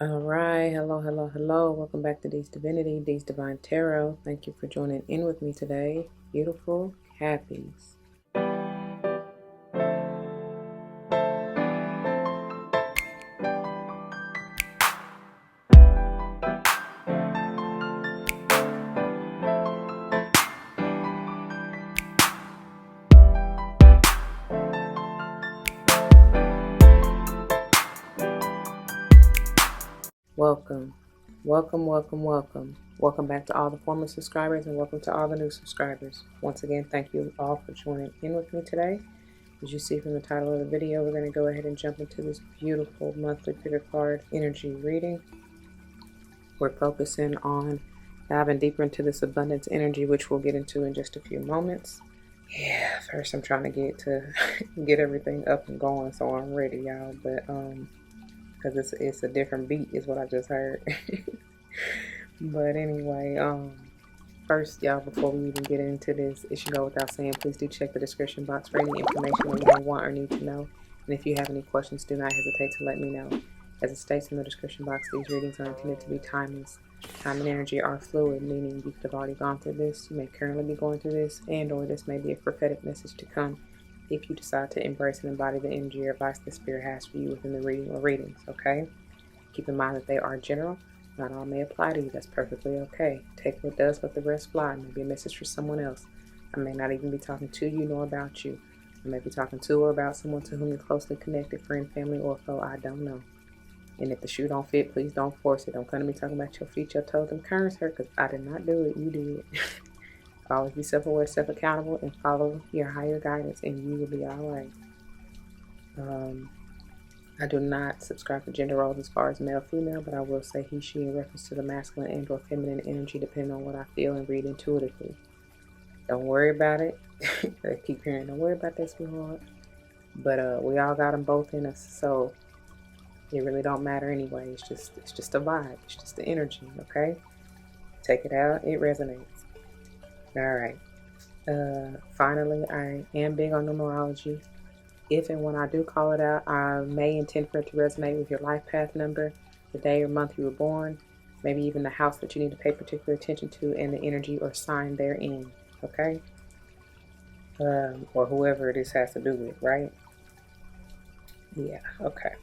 All right. Hello, hello, hello. Welcome back to D's Divinity, D's Divine Tarot. Thank you for joining in with me today. Beautiful Cappies. Welcome. Welcome, welcome, welcome. Welcome back to all the former subscribers and welcome to all the new subscribers. Once again, thank you all for joining in with me today. As you see from the title of the video, we're going to go ahead and jump into this beautiful monthly figure card energy reading. We're focusing on diving deeper into this abundance energy, which we'll get into in just a few moments. Yeah, first I'm trying to get everything up and going so I'm ready, y'all. But because it's a different beat is what I just heard. But anyway, first, y'all, before we even get into this, it should go without saying, please do check the description box for any information that you may want or need to know. And if you have any questions, do not hesitate to let me know. As it states in the description box, these readings are intended to be timeless. Time and energy are fluid, meaning you could have already gone through this, you may currently be going through this, and or this may be a prophetic message to come if you decide to embrace and embody the energy or advice the Spirit has for you within the reading or readings, okay? Keep in mind that they are general. Not all may apply to you. That's perfectly okay. Take what does, let the rest fly. Maybe a message for someone else. I may not even be talking to you nor about you. I may be talking to or about someone to whom you're closely connected, friend, family, or foe. I don't know. And if the shoe don't fit, please don't force it. Don't come to me talking about your feet, your toes, and curves hurt, because I did not do it. You did. Always be self-aware, self-accountable, and follow your higher guidance, and you will be all right. I do not subscribe to gender roles as far as male, female, but I will say he, she in reference to the masculine and or feminine energy depending on what I feel and read intuitively. Don't worry about it. I keep hearing, don't worry about that, sweetheart. But we all got them both in us, so it really don't matter anyway. It's just a vibe. It's just the energy, okay? Take it out. It resonates. All right. Finally, I am big on numerology. If and when I do call it out, I may intend for it to resonate with your life path number, the day or month you were born, maybe even the house that you need to pay particular attention to, and the energy or sign therein, okay? Or whoever this has to do with, right? Yeah, okay.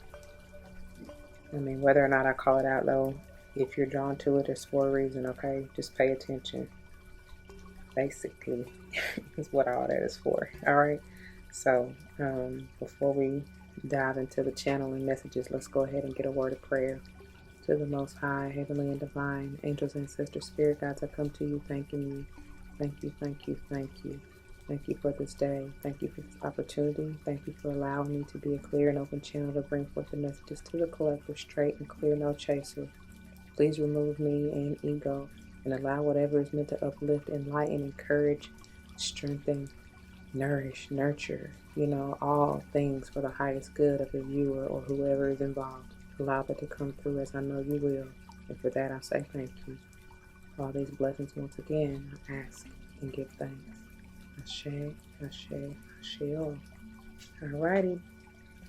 I mean, whether or not I call it out, though, if you're drawn to it, it's for a reason, okay? Just pay attention. Basically, is what all that is for, all right? So, before we dive into the channeling messages, let's go ahead and get a word of prayer. To the Most High, Heavenly and Divine, angels, ancestors, spirit guides, I come to you thanking you. Thank you, thank you, thank you. Thank you for this day. Thank you for this opportunity. Thank you for allowing me to be a clear and open channel to bring forth the messages to the collective, straight and clear, no chaser. Please remove me and ego and allow whatever is meant to uplift, enlighten, encourage, strengthen, nourish, nurture, all things for the highest good of the viewer or whoever is involved. Allow that to come through as I know you will. And for that, I say thank you. For all these blessings, once again, I ask and give thanks. Ashe, Ashe, Ashe. Alrighty.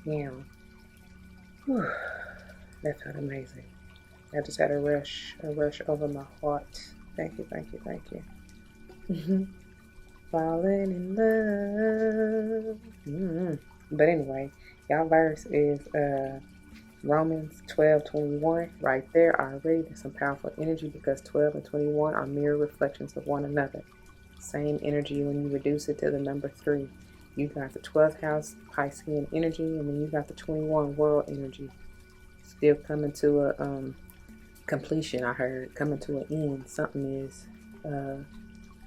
Now, that felt amazing. I just had a rush over my heart. Thank you, thank you, thank you. Falling in love. But anyway, y'all verse is Romans 12:21. Right there already. There's some powerful energy because 12 and 21 are mirror reflections of one another. Same energy when you reduce it to the number 3. You got the 12th house Piscean energy, and then you got the 21 world energy. Still coming to a completion, I heard. Coming to an end. Something is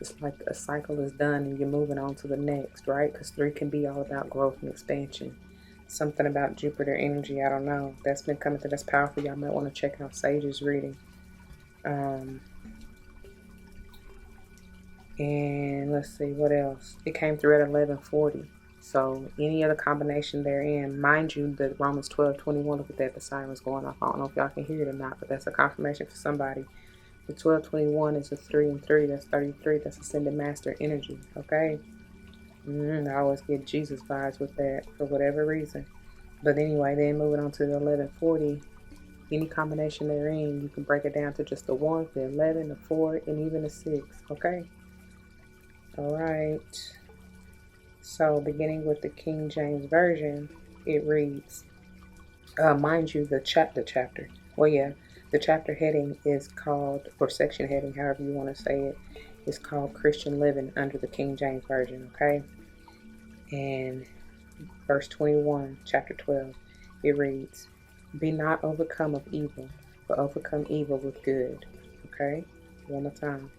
it's like a cycle is done and you're moving on to the next, right? Because 3 can be all about growth and expansion. Something about Jupiter energy, I don't know. That's been coming through. That's powerful. Y'all might want to check out Sage's reading. And let's see what else. It came through at 11:40. So any other combination therein, mind you, the Romans 12:21. Look at that, the siren's going off. I don't know if y'all can hear it or not, but that's a confirmation for somebody. The 12:21 is a 3 and 3. That's 33. That's Ascended Master energy. Okay. I always get Jesus vibes with that for whatever reason. But anyway, then moving on to the 11:40. Any combination they're in, you can break it down to just the 1, the 11, the 4, and even the 6. Okay? All right. So, beginning with the King James Version, it reads, mind you, the chapter. Well, yeah, the chapter heading is called, or section heading, however you want to say it, is called Christian Living under the King James Version. Okay? And verse 21, chapter 12, it reads, be not overcome of evil, but overcome evil with good. Okay? One more time.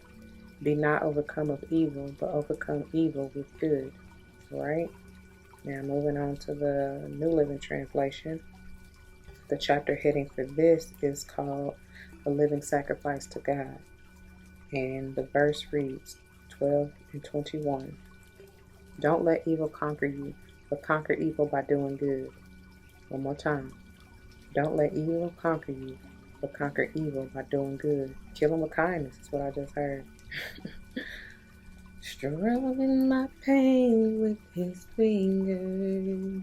Be not overcome of evil, but overcome evil with good. All right? Now moving on to the New Living Translation. The chapter heading for this is called A Living Sacrifice to God. And the verse reads 12 and 21. Don't let evil conquer you, but conquer evil by doing good. One more time. Don't let evil conquer you, but conquer evil by doing good. Kill him with kindness is what I just heard. Struggling my pain with his fingers,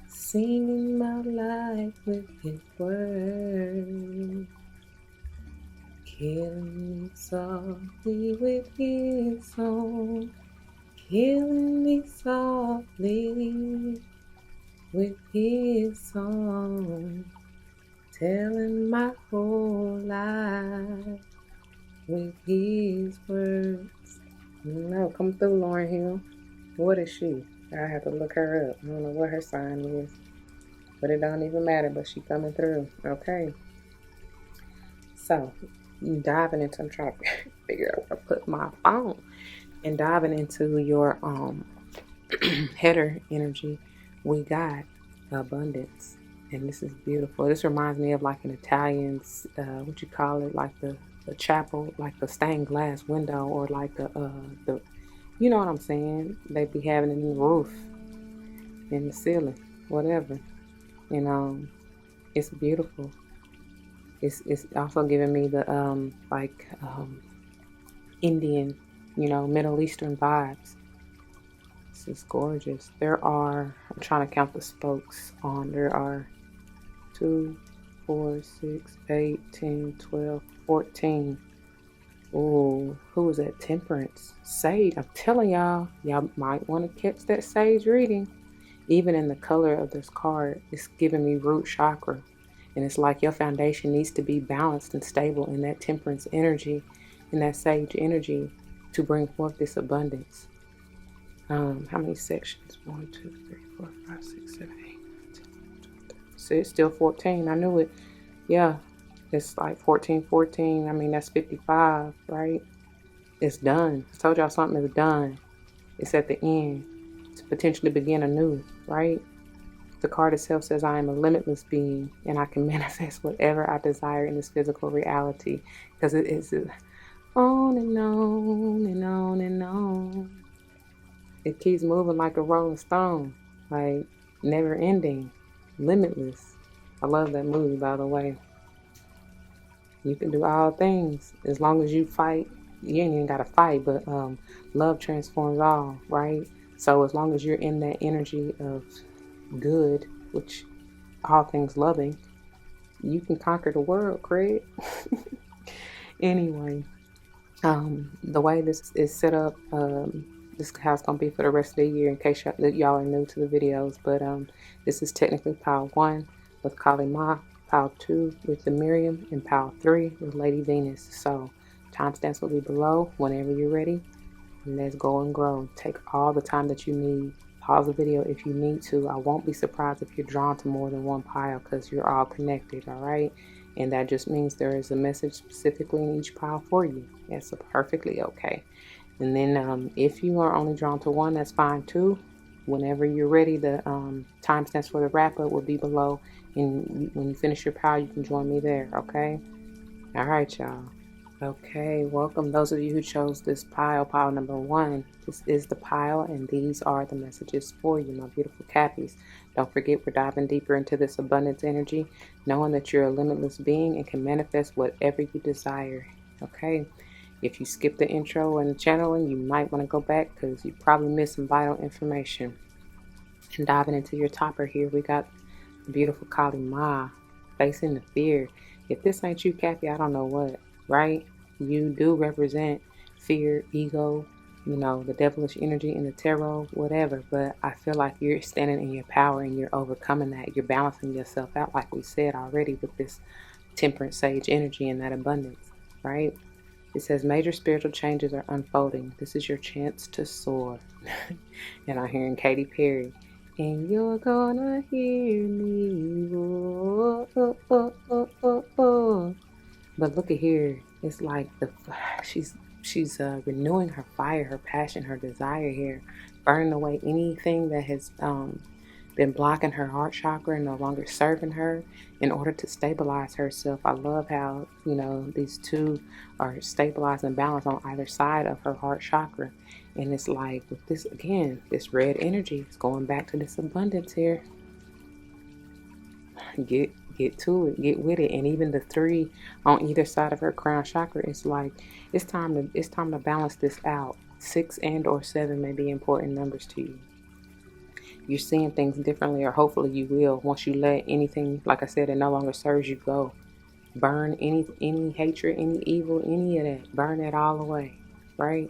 singing my life with his word, killing me softly with his song, killing me softly with his song, telling my whole life with his words. No, come through, Lauren Hill. What is she? I have to look her up. I don't know what her sign is, but it don't even matter. But she coming through. Okay. So, diving into, I'm trying to figure out where to put my phone, and diving into your header energy, we got abundance, and this is beautiful. This reminds me of like an Italian, what you call it, like the chapel, like the stained glass window, or like the you know what I'm saying? They be having it in the roof, in the ceiling, whatever. And it's beautiful. It's also giving me the Indian, Middle Eastern vibes. This is gorgeous. I'm trying to count the spokes on. There are 2, 4, 6, 8, 10, 12, 14. Oh, who was that? Temperance. Sage. I'm telling y'all might want to catch that sage reading. Even in the color of this card, it's giving me root chakra. And it's like your foundation needs to be balanced and stable in that temperance energy, in that sage energy, to bring forth this abundance. How many sections? 1, 2, 3, 4, 5, 6, 7, 8, 9, 10, 11, 12. So it's still 14. I knew it. Yeah. It's like 14. I mean, that's 55, right? It's done. I told y'all something is done. It's at the end to potentially begin anew, right? The card itself says, I am a limitless being and I can manifest whatever I desire in this physical reality, because it is on and on and on and on. It keeps moving like a rolling stone, like never ending, limitless. I love that movie, by the way. You can do all things as long as you fight. You ain't even got to fight, but love transforms all, right? So as long as you're in that energy of good, which all things loving, you can conquer the world, Craig. Anyway, the way this is set up, this is how it's going to be for the rest of the year, in case y'all are new to the videos. But this is technically pile 1 with Kali Ma, pile 2 with the Myriam, and pile 3 with Lady Venus. So timestamps will be below whenever you're ready. Let's go and grow. Take all the time that you need. Pause the video if you need to. I won't be surprised if you're drawn to more than one pile, because you're all connected, all right? And that just means there is a message specifically in each pile for you. That's perfectly okay. And then if you are only drawn to one, that's fine too. Whenever you're ready, the timestamps for the wrap-up will be below. And when you finish your pile, you can join me there, okay? All right, y'all. Okay, welcome those of you who chose this pile number 1. This is the pile, and these are the messages for you, my beautiful Cappies. Don't forget, we're diving deeper into this abundance energy, knowing that you're a limitless being and can manifest whatever you desire. Okay, if you skip the intro and the channeling, you might want to go back, because you probably missed some vital information. And diving into your topper here, we got the beautiful Kali Ma. facing the fear. If this ain't you, Cappy, I don't know what, right? You do represent fear, ego, you know, the devilish energy in the tarot, whatever. But I feel like you're standing in your power and you're overcoming that. You're balancing yourself out, like we said already, with this temperance sage energy and that abundance, right? It says major spiritual changes are unfolding. This is your chance to soar. And I'm hearing Katy Perry. And you're gonna hear me roar. Oh, oh, oh, oh, oh. But look at here. It's like she's renewing her fire, her passion, her desire here, burning away anything that has been blocking her heart chakra and no longer serving her in order to stabilize herself. I love how, you know, these two are stabilized and balanced on either side of her heart chakra. And it's like with this, again, this red energy is going back to this abundance here. Get to it, get with it. And even the 3 on either side of her crown chakra, it's like it's time to balance this out. 6 and or 7 may be important numbers to you. You're seeing things differently, or hopefully you will, once you let anything, like I said, that no longer serves you go. Burn any hatred, any evil, any of that. Burn that all away, right?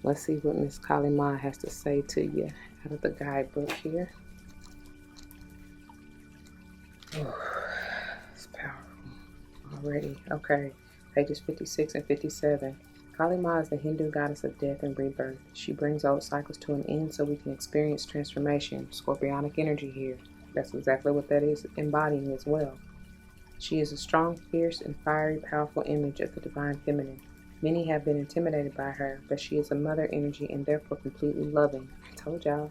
Let's see what Miss Kali Ma has to say to you out of the guidebook here. Oh, it's powerful already. Okay, pages 56 and 57. Kali Ma is the Hindu goddess of death and rebirth. She brings old cycles to an end so we can experience transformation. Scorpionic energy here. That's exactly what that is embodying as well. She is a strong, fierce, and fiery, powerful image of the divine feminine. Many have been intimidated by her, but she is a mother energy and therefore completely loving. I told y'all.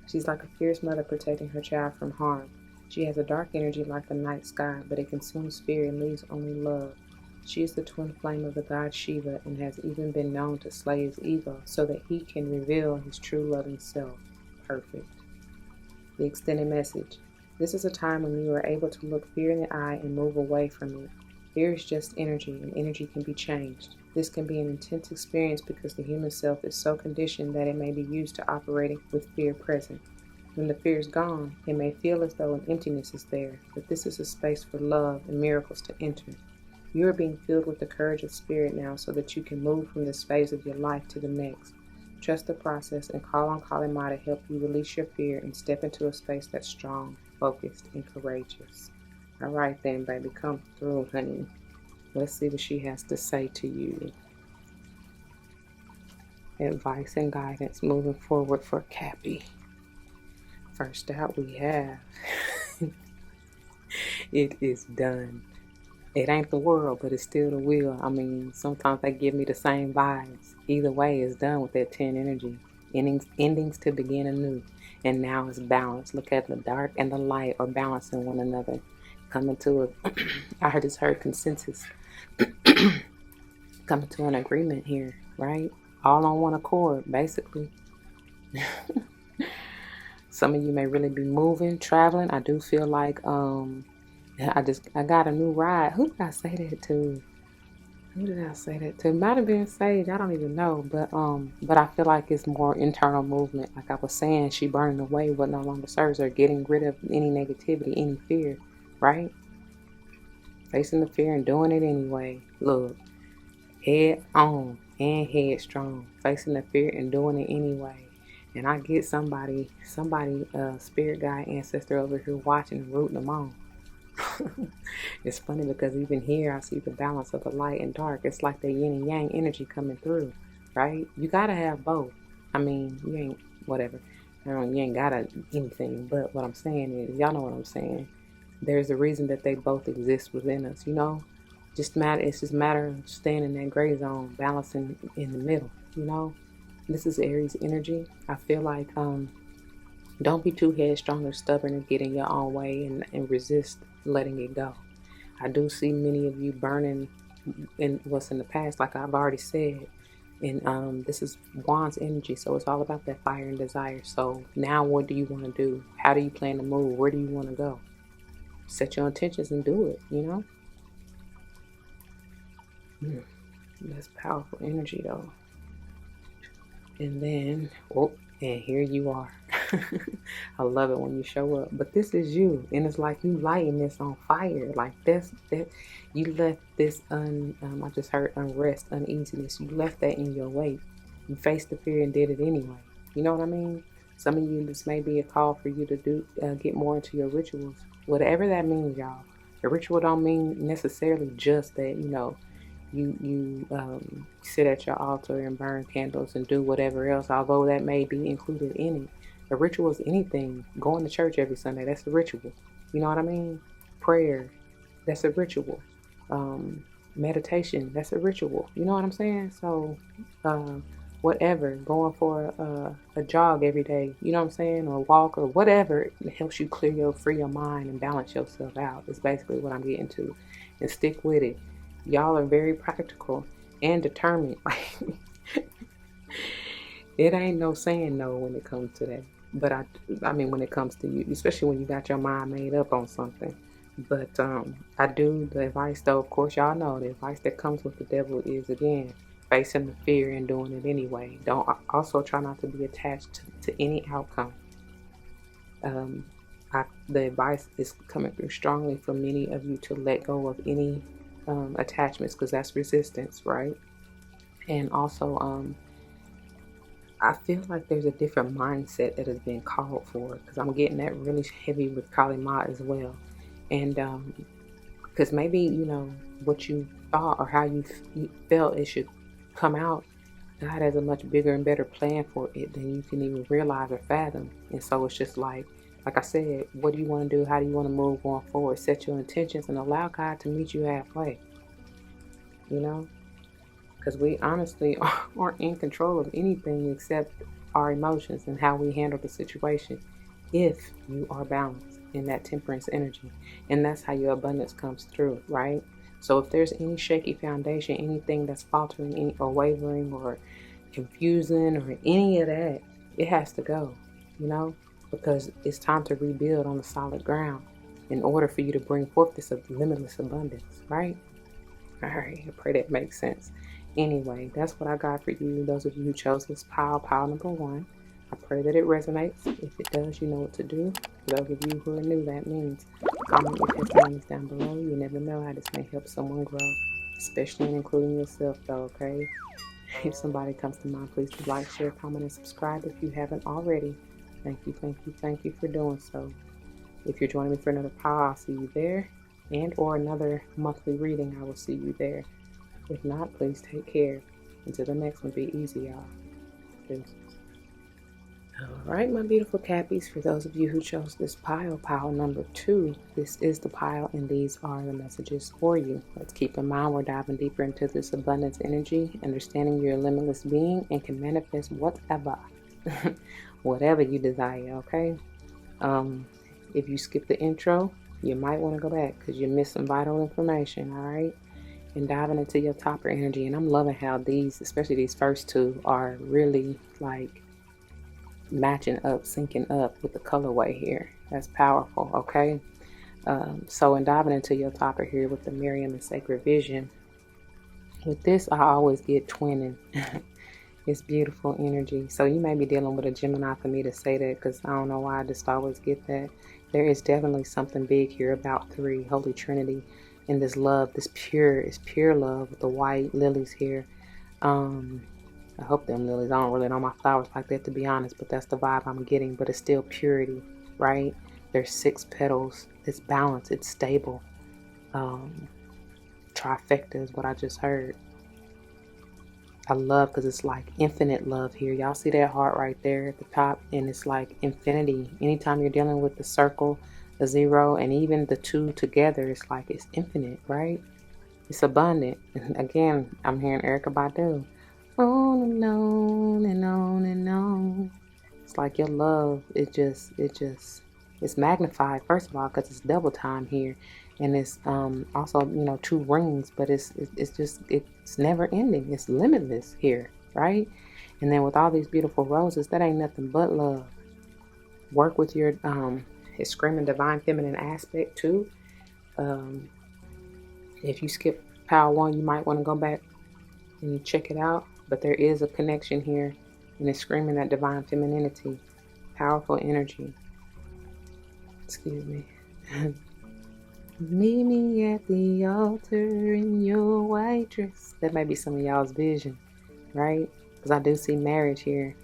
She's like a fierce mother protecting her child from harm. She has a dark energy like the night sky, but it consumes fear and leaves only love. She is the twin flame of the god Shiva and has even been known to slay his ego so that he can reveal his true loving self. Perfect. The extended message. This is a time when you are able to look fear in the eye and move away from it. Fear is just energy, and energy can be changed. This can be an intense experience because the human self is so conditioned that it may be used to operating with fear present. When the fear is gone, it may feel as though an emptiness is there, but this is a space for love and miracles to enter. You are being filled with the courage of spirit now so that you can move from this phase of your life to the next. Trust the process and call on Kali Ma to help you release your fear and step into a space that's strong, focused, and courageous. All right then, baby, come through, honey. Let's see what she has to say to you. Advice and guidance moving forward for Cappy. First out we have, it is done. It ain't the world, but it's still the wheel. I mean, sometimes they give me the same vibes. Either way, it's done with that 10 energy. Endings to begin anew. And now it's balance. Look at the dark and the light are balancing one another. Coming to I just heard consensus. Coming to an agreement here, right? All on one accord, basically. Some of you may really be moving, traveling. I do feel like I got a new ride. Who did I say that to? It might have been Sage. I don't even know. But I feel like it's more internal movement. Like I was saying, she burning away what no longer serves her, getting rid of any negativity, any fear, right? Facing the fear and doing it anyway. Look, head on and head strong. Facing the fear and doing it anyway. And I get somebody, spirit guide, ancestor over here watching and rooting them on. It's funny because even here I see the balance of the light and dark. It's like the yin and yang energy coming through, right? You gotta have both. I mean, you ain't whatever. You ain't gotta anything. But what I'm saying is, y'all know what I'm saying. There's a reason that they both exist within us. You know, it's just matter of staying in that gray zone, balancing in the middle. You know, this is Aries energy. I feel like don't be too headstrong or stubborn and get in your own way and resist letting it go. I do see many of you burning in what's in the past, like I've already said. And this is Wands energy, so it's all about that fire and desire. So now what do you want to do? How do you plan to move? Where do you want to go? Set your intentions and do it, you know? That's powerful energy though. And then, and here you are. I love it when you show up. But this is you, and it's like you lighting this on fire. Like that you left this I just heard unrest, uneasiness. You left that in your wake. You faced the fear and did it anyway. You know what I mean? Some of you, this may be a call for you to do get more into your rituals, whatever that means, y'all. A ritual don't mean necessarily just that, you sit at your altar and burn candles and do whatever else, although that may be included in it. A ritual is anything. Going to church every Sunday, that's a ritual. You know what I mean? Prayer, that's a ritual. Meditation, that's a ritual. You know what I'm saying? So, whatever, going for a jog every day, you know what I'm saying, or a walk or whatever, it helps you free your mind and balance yourself out. Is basically what I'm getting to, and stick with it. Y'all are very practical and determined. It ain't no saying no when it comes to that. But I mean, when it comes to you, especially when you got your mind made up on something. But I do the advice though. Of course, y'all know the advice that comes with the devil is, again, facing the fear and doing it anyway. Don't also try not to be attached to any outcome. The advice is coming through strongly for many of you to let go of any attachments, because that's resistance, right? And also, I feel like there's a different mindset that has been called for, because I'm getting that really heavy with Kali Ma as well. And because maybe, what you thought or how you felt it should come out, God has a much bigger and better plan for it than you can even realize or fathom. And so it's just like I said, what do you want to do? How do you want to move going forward? Set your intentions and allow God to meet you halfway, because we honestly aren't in control of anything except our emotions and how we handle the situation, if you are balanced in that temperance energy. And that's how your abundance comes through, right? So if there's any shaky foundation, anything that's faltering or wavering or confusing or any of that, it has to go, because it's time to rebuild on the solid ground in order for you to bring forth this limitless abundance, right? All right, I pray that makes sense. Anyway, that's what I got for you, those of you who chose this pile number 1. I pray that it resonates. If it does, you know what to do. For those of you who are new, that means comment your testimonies down below. You never know how this may help someone grow, especially and including yourself, though, okay? If somebody comes to mind, please do like, share, comment, and subscribe if you haven't already. Thank you for doing so. If you're joining me for another pile, I'll see you there. And or another monthly reading, I will see you there. If not, please take care. Until the next one, be easy, y'all. Peace. All right, my beautiful Cappies, for those of you who chose this pile number 2, this is the pile and these are the messages for you. Let's keep in mind we're diving deeper into this abundance energy, understanding you're a limitless being and can manifest whatever, whatever you desire, okay? If you skip the intro, you might want to go back because you missed some vital information, all right? And diving into your topper energy. And I'm loving how these, especially these first 2, are really like matching up, syncing up with the colorway here. That's powerful, okay? So in diving into your topper here with the Myriam and Sacred Vision, with this I always get twinning. It's beautiful energy. So you may be dealing with a Gemini for me to say that, because I don't know why I just always get that. There is definitely something big here about 3, Holy Trinity, and this love, this pure love with the white lilies here. I hope them lilies, I don't really know my flowers like that, to be honest, but that's the vibe I'm getting. But it's still purity, right? There's 6 petals. It's balanced. It's stable. Trifecta is what I just heard. I love, because it's like infinite love here. Y'all see that heart right there at the top? And it's like infinity. Anytime you're dealing with the circle, the 0, and even the 2 together, it's like it's infinite, right? It's abundant. And again, I'm hearing Erykah Badu. On and on and on and on. It's like your love, it's magnified, first of all, because it's double time here. And it's also, 2 rings, but it's never ending. It's limitless here, right? And then with all these beautiful roses, that ain't nothing but love. Work with your it's screaming divine feminine aspect too. If you skip pile 1, you might want to go back and check it out. But there is a connection here, and it's screaming that divine femininity. powerful energy. Excuse me. Meet me at the altar in your white dress. That might be some of y'all's vision, right? Because I do see marriage here.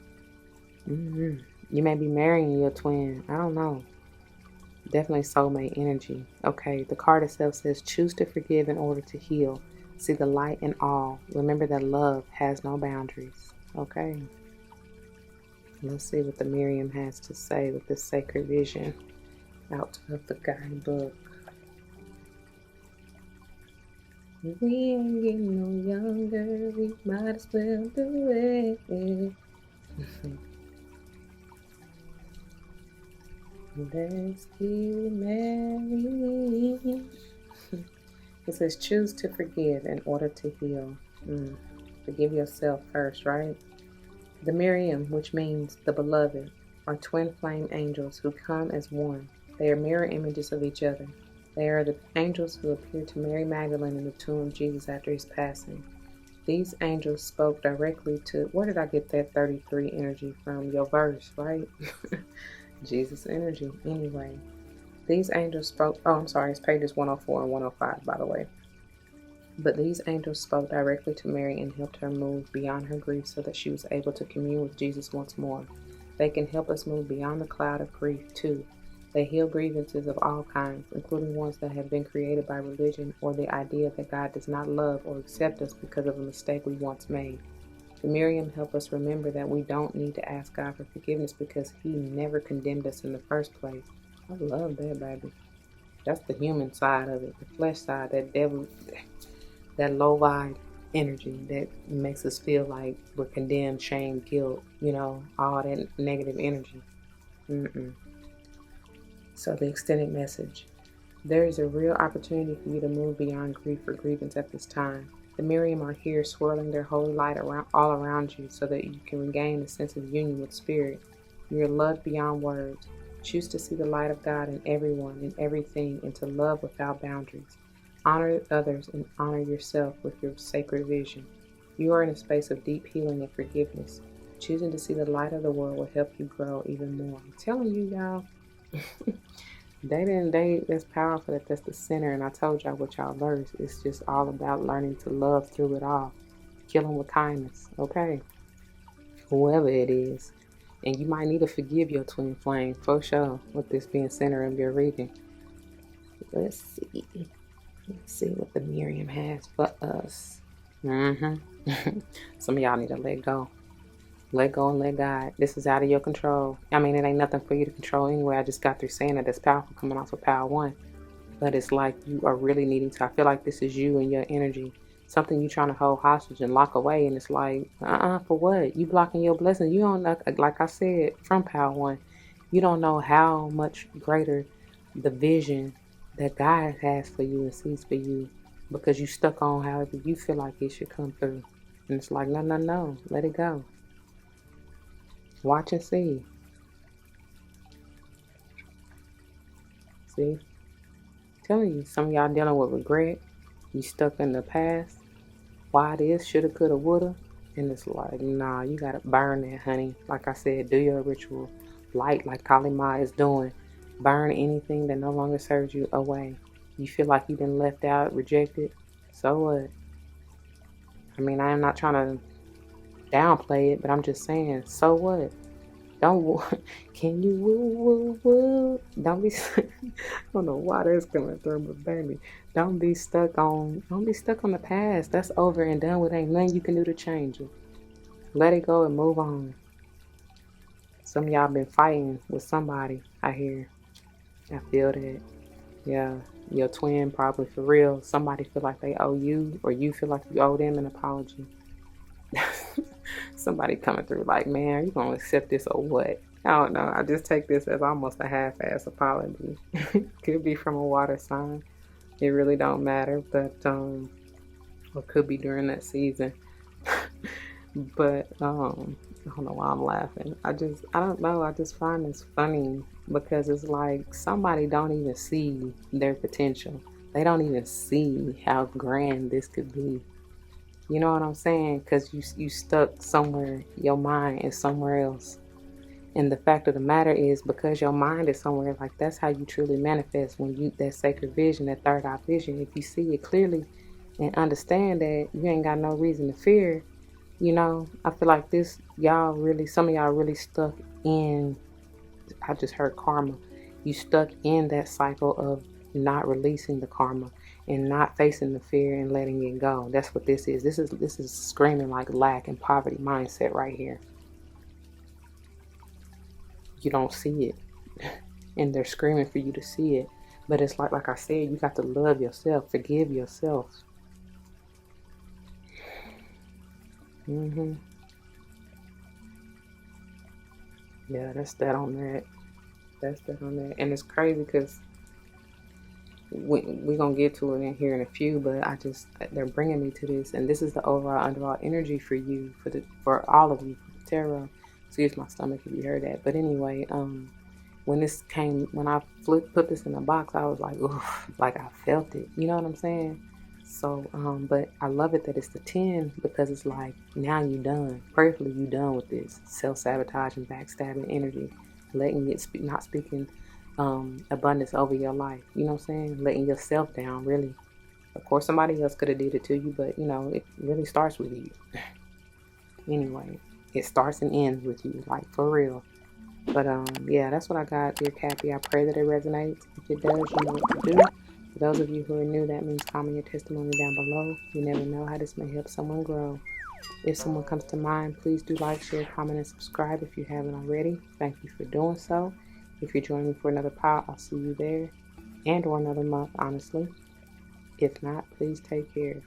You may be marrying your twin. I don't know. Definitely soulmate energy. Okay, the card itself says choose to forgive in order to heal. See the light in all. Remember that love has no boundaries. Okay. Let's see what the Myriam has to say with this sacred vision out of the guidebook. We ain't getting no younger, we might as well do it. Let's get married. It says choose to forgive in order to heal. Forgive yourself first, right? The Myriam, which means the beloved, are twin flame angels who come as one. They are mirror images of each other. They are the angels who appeared to Mary Magdalene in the tomb of Jesus after his passing. These angels spoke directly to, where did I get that 33 energy from? Your verse, right? Jesus energy. Anyway, these angels spoke, oh, I'm sorry, it's pages 104 and 105, by the way. But these angels spoke directly to Mary and helped her move beyond her grief so that she was able to commune with Jesus once more. They can help us move beyond the cloud of grief, too. They heal grievances of all kinds, including ones that have been created by religion or the idea that God does not love or accept us because of a mistake we once made. The Myriam help us remember that we don't need to ask God for forgiveness because he never condemned us in the first place. I love that, baby. That's the human side of it, the flesh side, that devil, that low-vibe energy that makes us feel like we're condemned, shame, guilt, all that negative energy. So the extended message. There is a real opportunity for you to move beyond grief or grievance at this time. The Myriam are here swirling their holy light all around you so that you can regain a sense of union with spirit. You are loved beyond words. Choose to see the light of God in everyone and everything and to love without boundaries. Honor others and honor yourself with your sacred vision. You are in a space of deep healing and forgiveness. Choosing to see the light of the world will help you grow even more. I'm telling you, y'all. That's powerful. That's the center. And I told y'all what y'all learned. It's just all about learning to love through it all. Killing with kindness. Okay. Whoever it is. And you might need to forgive your twin flame for sure with this being center of your reading. Let's see. Let's see what the Myriam has for us. Some of y'all need to let go. Let go and let God. This is out of your control. I mean, it ain't nothing for you to control anyway. I just got through saying that it's powerful coming off of power 1. But it's like you are really needing to. I feel like this is you and your energy. Something you trying to hold hostage and lock away. And it's like, for what? You blocking your blessing. You don't know, like I said, from power 1, you don't know how much greater the vision that God has for you and sees for you. Because you stuck on however you feel like it should come through. And it's like, no. Let it go. Watch and see. See? I'm telling you, some of y'all dealing with regret. You stuck in the past. Why this, shoulda, coulda, woulda. And it's like, nah, you gotta burn that, honey. Like I said, do your ritual. Light like Kali Ma is doing. Burn anything that no longer serves you away. You feel like you've been left out, rejected. So what? I mean, I am not trying to downplay it, but I'm just saying, so what? Can you woo? Don't be, I don't know why that's coming through, but baby, don't be stuck on the past. That's over and done with. Ain't nothing you can do to change it. Let it go and move on. Some of y'all been fighting with somebody, I hear. I feel that. Yeah, your twin probably for real. Somebody feel like they owe you, or you feel like you owe them an apology. Somebody coming through like, man, are you gonna accept this or what? I don't know. I just take this as almost a half-ass apology. Could be from a water sign. It really don't matter, but or could be during that season. But I don't know why I'm laughing. I don't know. I just find this funny because it's like somebody don't even see their potential. They don't even see how grand this could be. You know what I'm saying? Because you stuck somewhere, your mind is somewhere else. And the fact of the matter is, because your mind is somewhere, like, that's how you truly manifest. When you, that sacred vision, that third eye vision, if you see it clearly and understand that you ain't got no reason to fear, you know, I feel like this, y'all really, some of y'all really stuck in, I just heard karma. You stuck in that cycle of not releasing the karma and not facing the fear and letting it go. That's what this is. This is screaming like lack and poverty mindset right here. You don't see it. And they're screaming for you to see it. But it's like I said, you got to love yourself, forgive yourself. Yeah, that's that on that. That's that on that. And it's crazy because we're going to get to it in here in a few, but they're bringing me to this. And this is the overall, underall energy for you, for all of you, for the tarot. Excuse my stomach if you heard that. But anyway, when I put this in the box, I was like, oof, like I felt it. You know what I'm saying? So, but I love it that it's the 10, because it's like, now you done. Prayerfully, you done with this self-sabotage and backstabbing energy, letting it not speaking abundance over your life. You know what I'm saying? Letting yourself down, really. Of course, somebody else could have did it to you, but you know, it really starts with you. Anyway, it starts and ends with you, like for real. But yeah, that's what I got, dear Cappy. I pray that it resonates. If it does, you know what to do. For those of you who are new, that means comment your testimony down below. You never know how this may help someone grow. If someone comes to mind, please do like, share, comment, and subscribe if you haven't already. Thank you for doing so. If you're joining me for another pile, I'll see you there. And or another month, honestly. If not, please take care.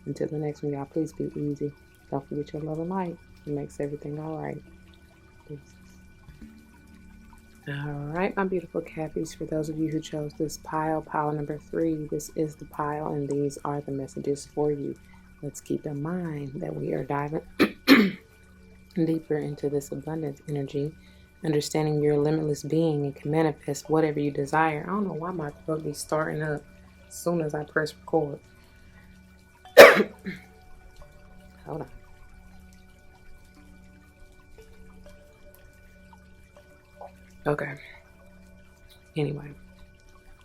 Until the next one, y'all, please be easy. Don't forget your love and light. It makes everything all right. Peace. Alright, my beautiful Cappies, for those of you who chose this pile number 3, this is the pile, and these are the messages for you. Let's keep in mind that we are diving deeper into this abundance energy, understanding you're a limitless being and can manifest whatever you desire. I don't know why my throat be starting up as soon as I press record. Hold on. Okay. Anyway,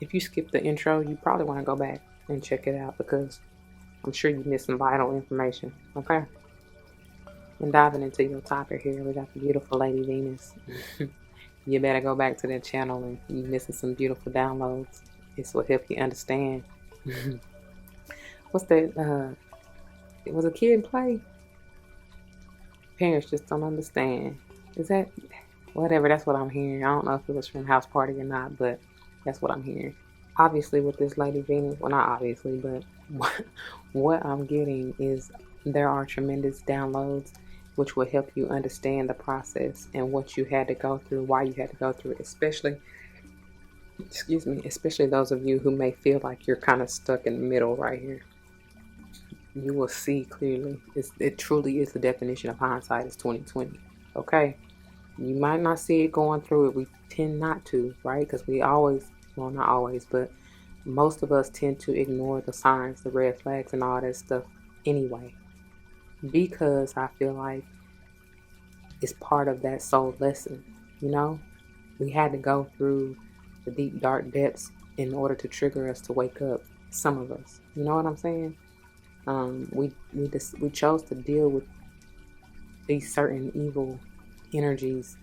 if you skip the intro, you probably want to go back and check it out, because I'm sure you missed some vital information. Okay. And diving into your topic here, we got the beautiful Lady Venus. You better go back to that channel, and you missing some beautiful downloads. This will help you understand. What's that? It was a kid play. Parents just don't understand. Is that? Whatever, that's what I'm hearing. I don't know if it was from House Party or not, but that's what I'm hearing. Obviously, with this Lady Venus, well, not obviously, but what I'm getting is there are tremendous downloads which will help you understand the process and what you had to go through, why you had to go through it, especially those of you who may feel like you're kind of stuck in the middle right here. You will see clearly. It truly is the definition of hindsight is 2020. Okay? You might not see it going through it. We tend not to, right? Because we always, well, not always, but most of us tend to ignore the signs, the red flags, and all that stuff anyway. Because I feel like it's part of that soul lesson, you know? We had to go through the deep, dark depths in order to trigger us to wake up. Some of us, you know what I'm saying? We chose to deal with these certain evil energies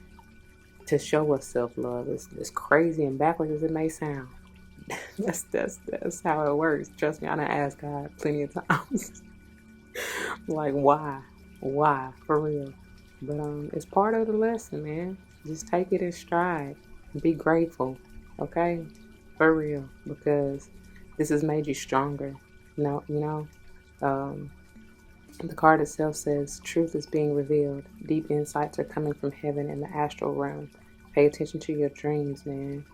to show us self-love. It's crazy and backwards as it may sound. that's how it works. Trust me, I done asked God plenty of times. Like, why for real? But it's part of the lesson, man. Just take it in stride. Be grateful, okay? For real, because this has made you stronger. You know. The card itself says, truth is being revealed. Deep insights are coming from heaven and the astral realm. Pay attention to your dreams, man.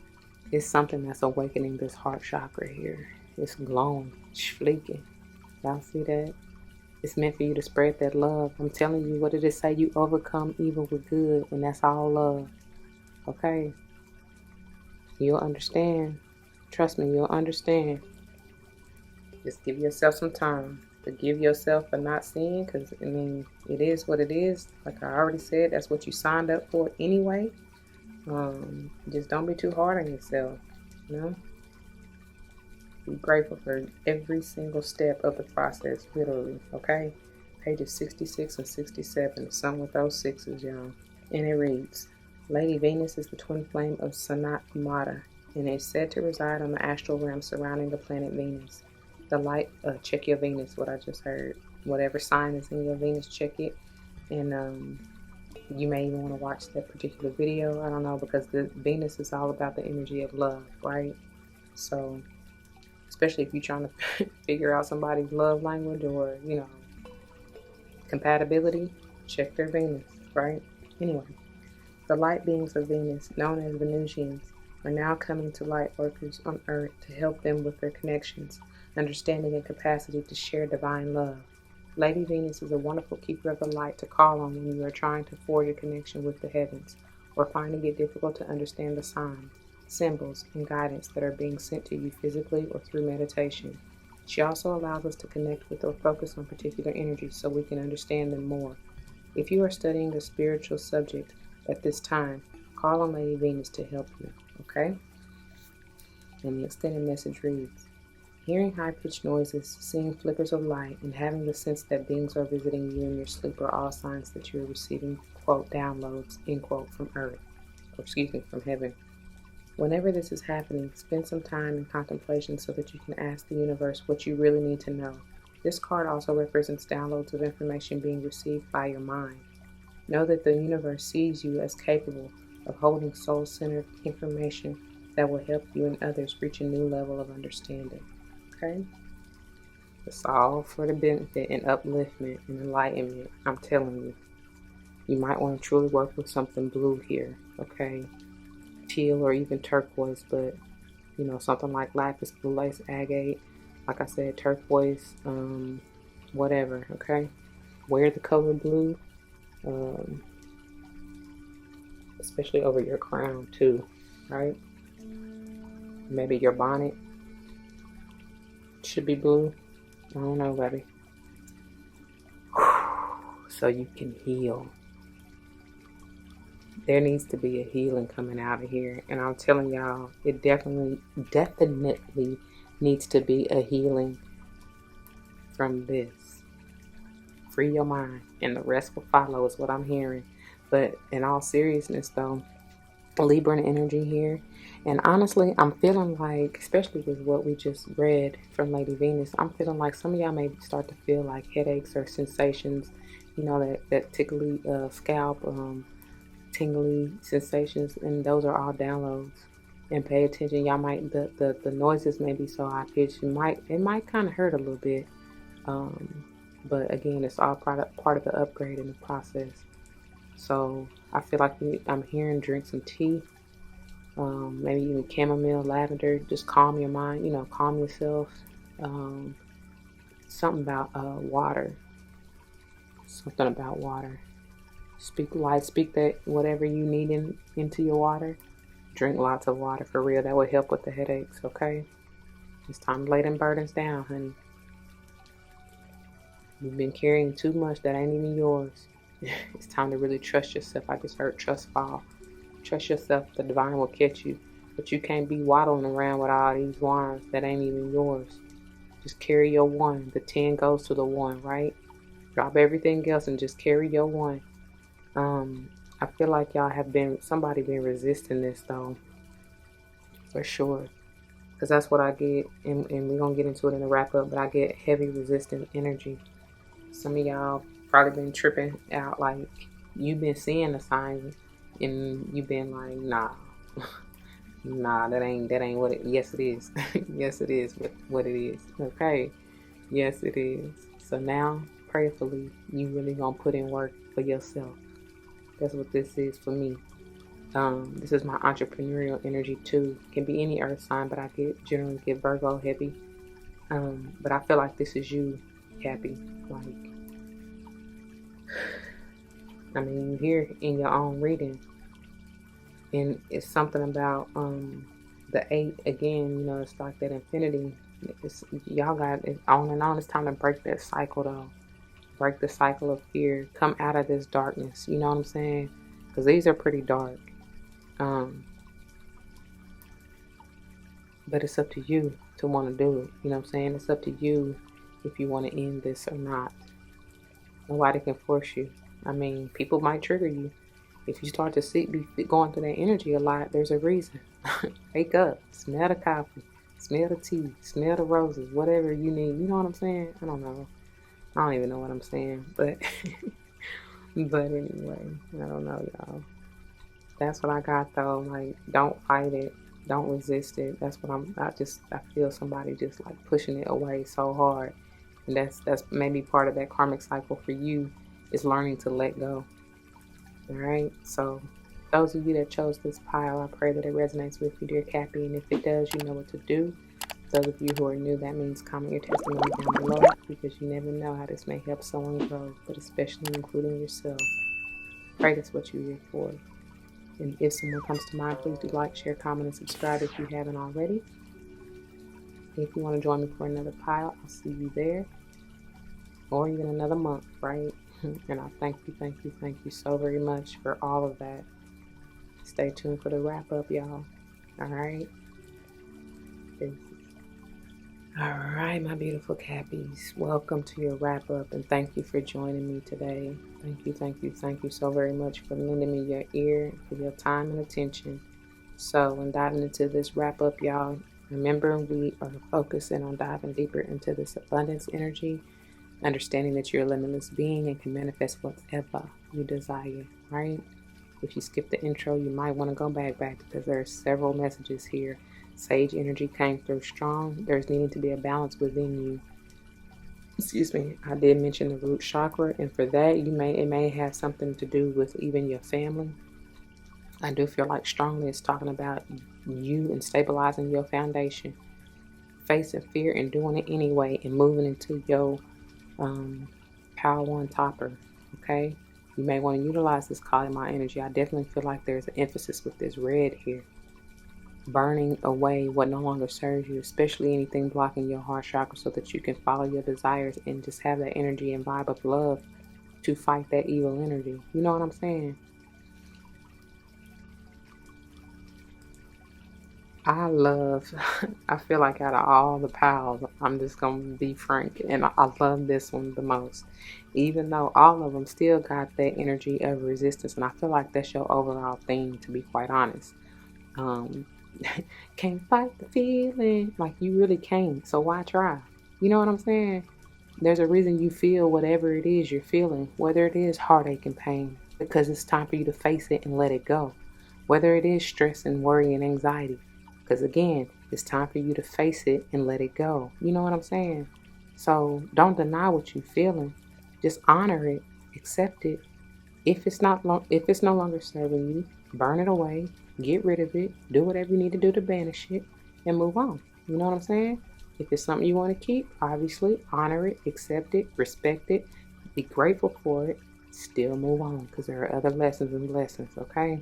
It's something that's awakening this heart chakra here. It's glowing. It's fleeking. Y'all see that? It's meant for you to spread that love. I'm telling you, what did it say? You overcome evil with good, and that's all love. Okay? You'll understand. Trust me, you'll understand. Just give yourself some time. Forgive yourself for not seeing, because, I mean, it is what it is. Like I already said, that's what you signed up for anyway. Just don't be too hard on yourself, you know? Be grateful for every single step of the process, literally, okay? Pages 66 and 67, some with those sixes, y'all. And it reads, Lady Venus is the twin flame of Sanat Mata, and is said to reside on the astral realm surrounding the planet Venus. The light, check your Venus, what I just heard. Whatever sign is in your Venus, check it. And you may even want to watch that particular video. I don't know, because the Venus is all about the energy of love, right? So, especially if you're trying to figure out somebody's love language or, compatibility, check their Venus, right? Anyway, the light beings of Venus, known as Venusians, are now coming to light workers on Earth to help them with their connections, understanding, and capacity to share divine love. Lady Venus is a wonderful keeper of the light to call on when you are trying to forge a connection with the heavens, or finding it difficult to understand the signs, symbols, and guidance that are being sent to you physically or through meditation. She also allows us to connect with or focus on particular energies so we can understand them more. If you are studying a spiritual subject at this time, call on Lady Venus to help you, okay? And the extended message reads, hearing high-pitched noises, seeing flickers of light, and having the sense that beings are visiting you in your sleep are all signs that you are receiving, quote, downloads, end quote, from Earth, from heaven. Whenever this is happening, spend some time in contemplation so that you can ask the universe what you really need to know. This card also represents downloads of information being received by your mind. Know that the universe sees you as capable of holding soul-centered information that will help you and others reach a new level of understanding. Okay? It's all for the benefit and upliftment and enlightenment. I'm telling you. You might want to truly work with something blue here, okay? Teal or even turquoise, but something like lapis lazuli, agate, like I said, turquoise, whatever, okay? Wear the color blue, especially over your crown too, right? Maybe your bonnet should be blue. I don't know, baby. So you can heal. There needs to be a healing coming out of here. And I'm telling y'all, it definitely needs to be a healing from this. Free your mind and the rest will follow is what I'm hearing. But in all seriousness though, Libran energy here. And honestly, I'm feeling like, especially with what we just read from Lady Venus, I'm feeling like some of y'all may start to feel like headaches or sensations, that tickly scalp, tingly sensations, and those are all downloads. And pay attention, y'all might, the noises may be so high pitched, it might kind of hurt a little bit, but again, it's all part of the upgrade in the process. So I feel like I'm hearing drink some tea, maybe even chamomile, lavender, just calm your mind, calm yourself. Something about water, speak light, speak that whatever you need into your water. Drink lots of water, for real. That would help with the headaches, okay? It's time to lay them burdens down, honey. You've been carrying too much that ain't even yours. It's time to really trust yourself. I just heard trust fall. Trust yourself, the divine will catch you. But you can't be waddling around with all these wands that ain't even yours. Just carry your one. The 10 goes to the 1, right? Drop everything else and just carry your one. I feel like y'all have somebody been resisting this though, for sure, because that's what I get, and we're gonna get into it in the wrap up, but I get heavy resistant energy. Some of y'all probably been tripping out, like you've been seeing the signs and you've been like, nah, that ain't what it, yes it is. Yes it is what it is, okay? Yes it is. So now prayerfully you really gonna put in work for yourself. That's what this is for me. This is my entrepreneurial energy too. Can be any earth sign, but I generally get Virgo heavy. But I feel like this is you, Cappy. Like, I mean, you hear in your own reading, and it's something about the 8 again. It's like that infinity. Y'all got it on and on. It's time to break that cycle though. Break the cycle of fear. Come out of this darkness. You know what I'm saying? Because these are pretty dark. But it's up to you to want to do it. You know what I'm saying? It's up to you if you want to end this or not. Nobody can force you. I mean, people might trigger you. If you start to be going through that energy a lot, there's a reason. Wake up, smell the coffee, smell the tea, smell the roses, whatever you need. You know what I'm saying? I don't know. I don't even know what I'm saying, but but anyway, I don't know, y'all. That's what I got though. Like, don't fight it, don't resist it. That's what I feel somebody just like pushing it away so hard, and that's maybe part of that karmic cycle for you is learning to let go. All right, so those of you that chose this pile, I pray that it resonates with you, dear Cappy, and if it does, you know what to do. Those of you who are new, that means comment your testimony down below, because you never know how this may help someone grow, but especially including yourself. Pray that's what you're here for. And if someone comes to mind, please do like, share, comment, and subscribe if you haven't already. If you want to join me for another pile, I'll see you there. Or even another month, right? And I thank you so very much for all of that. Stay tuned for the wrap up, y'all. All right. All right, my beautiful Cappies. Welcome to your wrap up, and thank you for joining me today. Thank you so very much for lending me your ear, for your time and attention. So, when diving into this wrap up, y'all, remember we are focusing on diving deeper into this abundance energy, understanding that you're a limitless being and can manifest whatever you desire, right? If you skip the intro, you might want to go back because there are several messages here. Sage energy came through strong. There's needing to be a balance within you. Excuse me. I did mention the root chakra, and for that, it may have something to do with even your family. I do feel like strongly it's talking about you and stabilizing your foundation, facing fear and doing it anyway, and moving into your power one topper. Okay, you may want to utilize this Kali Ma energy. I definitely feel like there's an emphasis with this red here. Burning away what no longer serves you, especially anything blocking your heart chakra, so that you can follow your desires and just have that energy and vibe of love to fight that evil energy. You know what I'm saying? I feel like out of all the piles, I'm just going to be frank, and I love this one the most. Even though all of them still got that energy of resistance, and I feel like that's your overall theme, to be quite honest. Can't fight the feeling. Like, you really can't, so why try? You know what I'm saying? There's a reason you feel whatever it is you're feeling, whether it is heartache and pain, because it's time for you to face it and let it go. Whether it is stress and worry and anxiety, because again, it's time for you to face it and let it go. You know what I'm saying? So don't deny what you're feeling. Just honor it, accept it. If it's no longer serving you, burn it away, get rid of it, do whatever you need to do to banish it, and move on. You know what I'm saying? If it's something you want to keep, obviously honor it, accept it, respect it, be grateful for it, still move on, because there are other lessons and blessings, okay?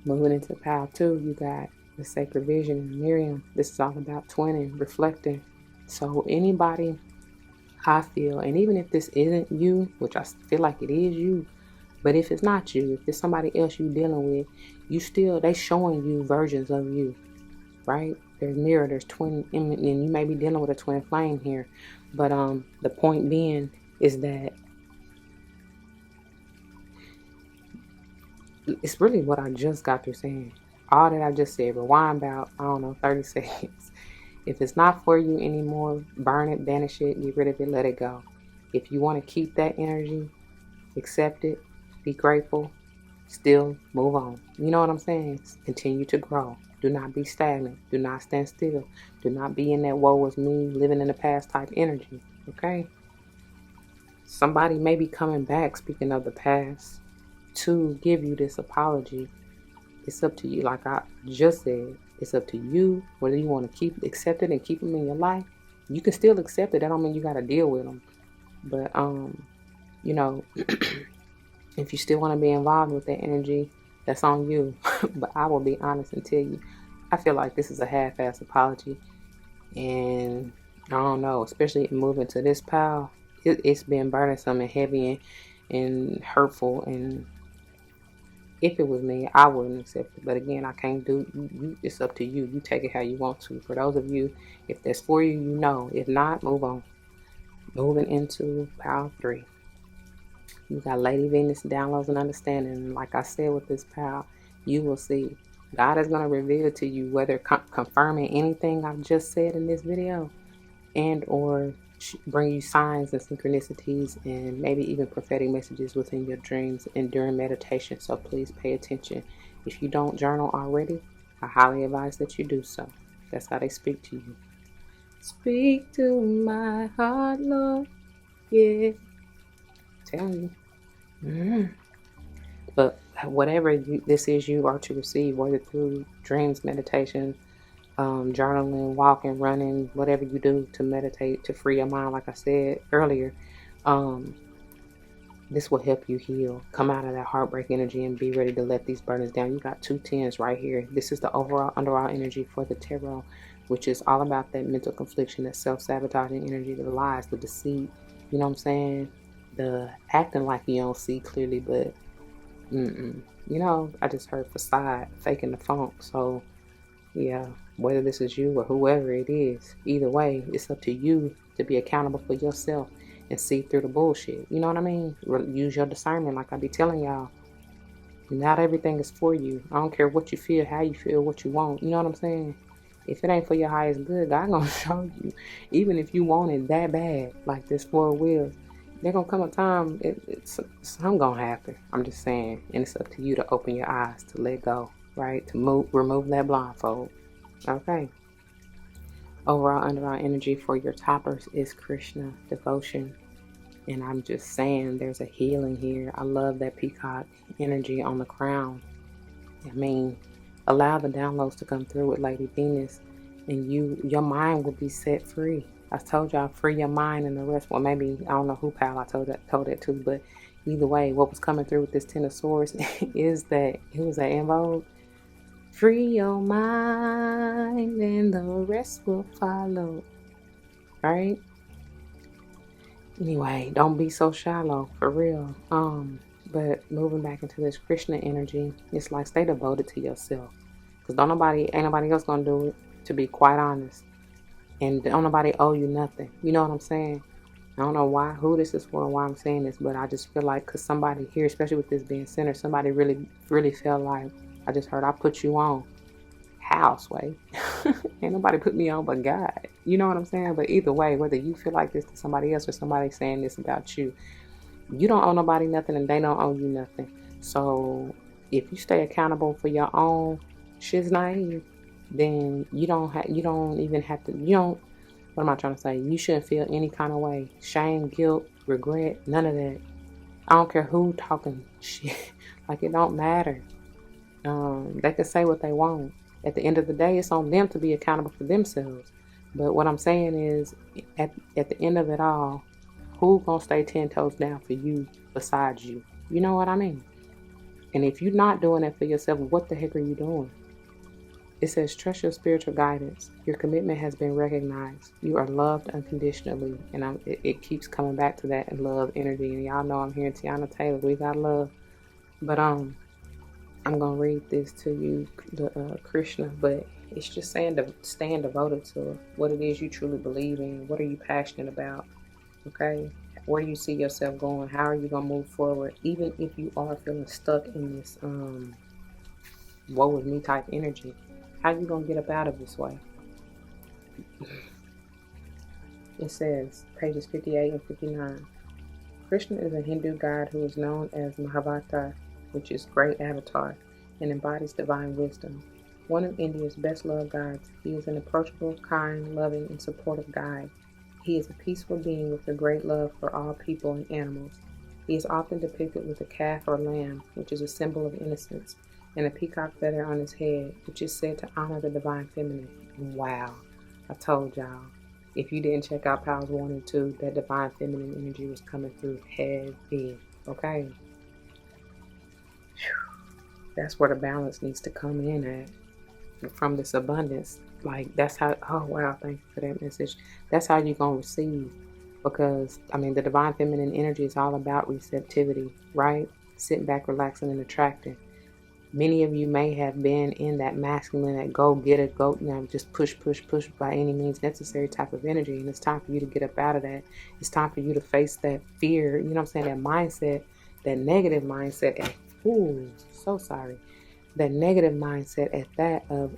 Moving into pile 2, you got the sacred vision and Myriam. This is all about twinning, reflecting. So anybody, I feel, and even if this isn't you, which I feel like it is you, but if it's not you, if it's somebody else you're dealing with, they showing you versions of you, right? There's mirror, there's twin, and you may be dealing with a twin flame here. But the point being is that it's really what I just got through saying. All that I just said, rewind about, 30 seconds. If it's not for you anymore, burn it, banish it, get rid of it, let it go. If you want to keep that energy, accept it, be grateful, still move on. You know what I'm saying? Continue to grow. Do not be stagnant. Do not stand still. Do not be in that woe is me, living in the past type energy. Okay? Somebody may be coming back, speaking of the past, to give you this apology. It's up to you. Like I just said, it's up to you whether you want to accept it and keep them in your life. You can still accept it. That don't mean you got to deal with them. But if you still want to be involved with that energy, that's on you. But I will be honest and tell you, I feel like this is a half-ass apology. And I don't know, especially moving to this pile, it's been burdensome and heavy and hurtful. And If it was me, I wouldn't accept it. But again, I can't do you. It's up to you. You take it how you want to. For those of you, if that's for you, you know. If not, move on. Moving into pile 3. You got Lady Venus downloads and understanding. And like I said with this pile, you will see. God is going to reveal to you whether confirming anything I've just said in this video and or bring you signs and synchronicities and maybe even prophetic messages within your dreams and during meditation. So please pay attention. If you don't journal already, I highly advise that you do so. That's how they speak to you. Speak to my heart, Lord. Yeah. Tell you. But whatever this is you are to receive, whether through dreams, meditation, journaling, walking, running, whatever you do to meditate, to free your mind, like I said earlier, this will help you heal. Come out of that heartbreak energy and be ready to let these burdens down. You got 2 10s right here. This is the overall underall energy for the tarot, which is all about that mental confliction, that self-sabotaging energy, the lies, the deceit, you know what I'm saying? The acting like you don't see clearly, but you know, I just heard facade, faking the funk. So yeah, whether this is you or whoever it is, either way, it's up to you to be accountable for yourself and see through the bullshit. You know what I mean? Use your discernment, like I be telling y'all. Not everything is for you. I don't care what you feel, how you feel, what you want. You know what I'm saying? If it ain't for your highest good, God gonna show you. Even if you want it that bad, like this 4 wheels, there gonna come a time something gonna happen. I'm just saying, and it's up to you to open your eyes, to let go, right? To remove that blindfold. Okay. Overall underlying energy for your toppers is Krishna, devotion. And I'm just saying, there's a healing here. I love that peacock energy on the crown. I mean, allow the downloads to come through with Lady Venus, and your mind will be set free. I told y'all, free your mind, and the rest. Well, maybe I don't know who pal I told that to, but either way, what was coming through with this 10 of Swords is that it was that in vogue. Free your mind, and the rest will follow. Right? Anyway, don't be so shallow, for real. But moving back into this Krishna energy, it's like stay devoted to yourself. Because ain't nobody else gonna do it, to be quite honest. And don't nobody owe you nothing. You know what I'm saying? I don't know who this is for and why I'm saying this, but I just feel like, because somebody here, especially with this being centered, somebody really, really felt like, I just heard I put you on. Houseway. Ain't nobody put me on but God. You know what I'm saying? But either way, whether you feel like this to somebody else or somebody saying this about you, you don't owe nobody nothing and they don't owe you nothing. So if you stay accountable for your own shiznai, then what am I trying to say? You shouldn't feel any kind of way. Shame, guilt, regret, none of that. I don't care who talking shit. Like, it don't matter. They can say what they want. At the end of the day, it's on them to be accountable for themselves. But what I'm saying is, at the end of it all, who gonna stay 10 toes down for you besides you? You know what I mean? And if you're not doing that for yourself, what the heck are you doing? It says, trust your spiritual guidance. Your commitment has been recognized. You are loved unconditionally. And it keeps coming back to that love energy. And y'all know I'm hearing Tiana Taylor. We got love. But I'm going to read this to you, the Krishna, but it's just saying to stand devoted to what it is you truly believe in. What are you passionate about? Okay? Where do you see yourself going? How are you going to move forward? Even if you are feeling stuck in this woe with me type energy, how are you going to get up out of this way? It says, pages 58 and 59. Krishna is a Hindu god who is known as Mahavatar, which is great avatar, and embodies divine wisdom. One of India's best loved gods, he is an approachable, kind, loving, and supportive guide. He is a peaceful being with a great love for all people and animals. He is often depicted with a calf or lamb, which is a symbol of innocence, and a peacock feather on his head, which is said to honor the divine feminine. Wow, I told y'all. If you didn't check out Powers 1 and 2, that divine feminine energy was coming through heavy, okay? That's where the balance needs to come in at, from this abundance. Like, that's how, oh wow, thank you for that message. That's how you're going to receive. Because, I mean, the divine feminine energy is all about receptivity, right? Sitting back, relaxing, and attracting. Many of you may have been in that masculine, that go get it, go, just push, push, push by any means necessary type of energy. And it's time for you to get up out of that. It's time for you to face that fear, you know what I'm saying? That mindset, that negative mindset. And, ooh, so sorry. That negative mindset at that of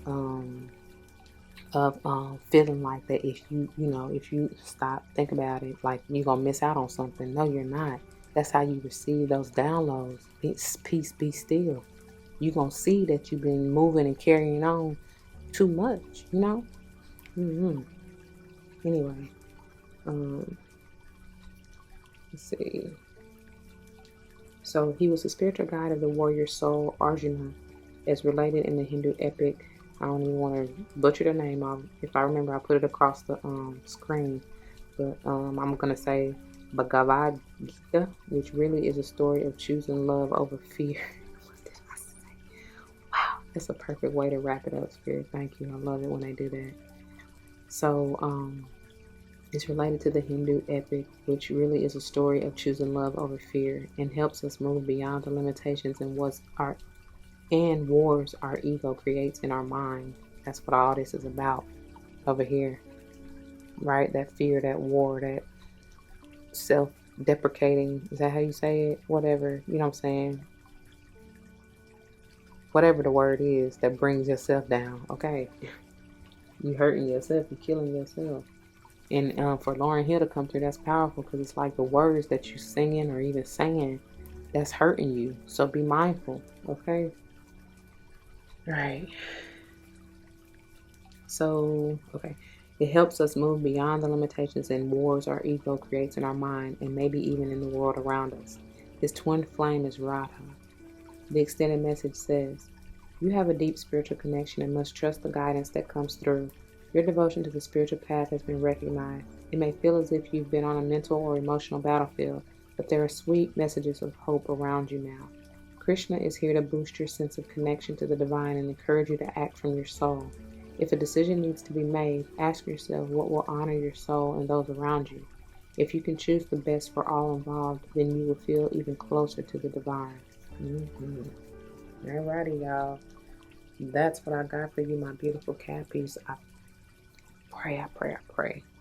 feeling like that if if you stop, think about it, like you're going to miss out on something. No, you're not. That's how you receive those downloads. Peace, be still. You're going to see that you've been moving and carrying on too much, Anyway, let's see. So he was the spiritual guide of the warrior soul, Arjuna, as related in the Hindu epic. I don't even want to butcher the name. If I remember, I'll put it across the screen. But I'm going to say Bhagavad Gita, which really is a story of choosing love over fear. What did I say? Wow, that's a perfect way to wrap it up, Spirit. Thank you. I love it when they do that. So it's related to the Hindu epic, which really is a story of choosing love over fear and helps us move beyond the limitations and wars our ego creates in our mind. That's what all this is about over here, right? That fear, that war, that self-deprecating, is that how you say it? Whatever, you know what I'm saying? Whatever the word is that brings yourself down, okay? You hurting yourself, you killing yourself. And for Lauryn Hill to come through, that's powerful because it's like the words that you're singing or even saying that's hurting you. So be mindful, okay? Right. So, okay. It helps us move beyond the limitations and wars our ego creates in our mind and maybe even in the world around us. His twin flame is Radha. The extended message says, you have a deep spiritual connection and must trust the guidance that comes through. Your devotion to the spiritual path has been recognized. It may feel as if you've been on a mental or emotional battlefield, but there are sweet messages of hope around you now. Krishna is here to boost your sense of connection to the divine and encourage you to act from your soul. If a decision needs to be made, ask yourself what will honor your soul and those around you. If you can choose the best for all involved, then you will feel even closer to the divine. Alrighty, y'all. That's what I got for you, my beautiful Cappies. I pray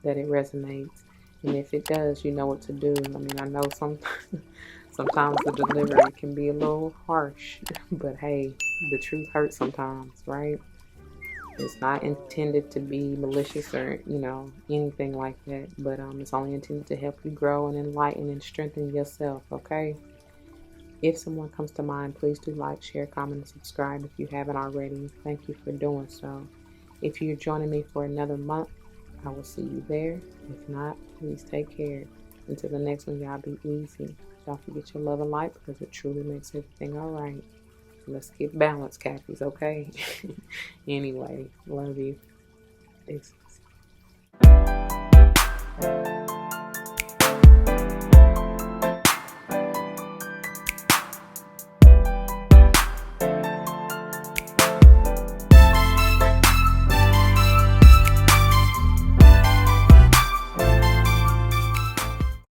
that it resonates. And if it does, you know what to do. I mean, I know sometimes the delivery can be a little harsh, but hey, the truth hurts sometimes, right? It's not intended to be malicious or, anything like that, but it's only intended to help you grow and enlighten and strengthen yourself, okay? If someone comes to mind, please do like, share, comment, and subscribe if you haven't already. Thank you for doing so. If you're joining me for another month, I will see you there. If not, please take care. Until the next one, y'all be easy. Don't forget your love and light because it truly makes everything all right. Let's get balanced, Cappies, okay? Anyway, love you. Peace.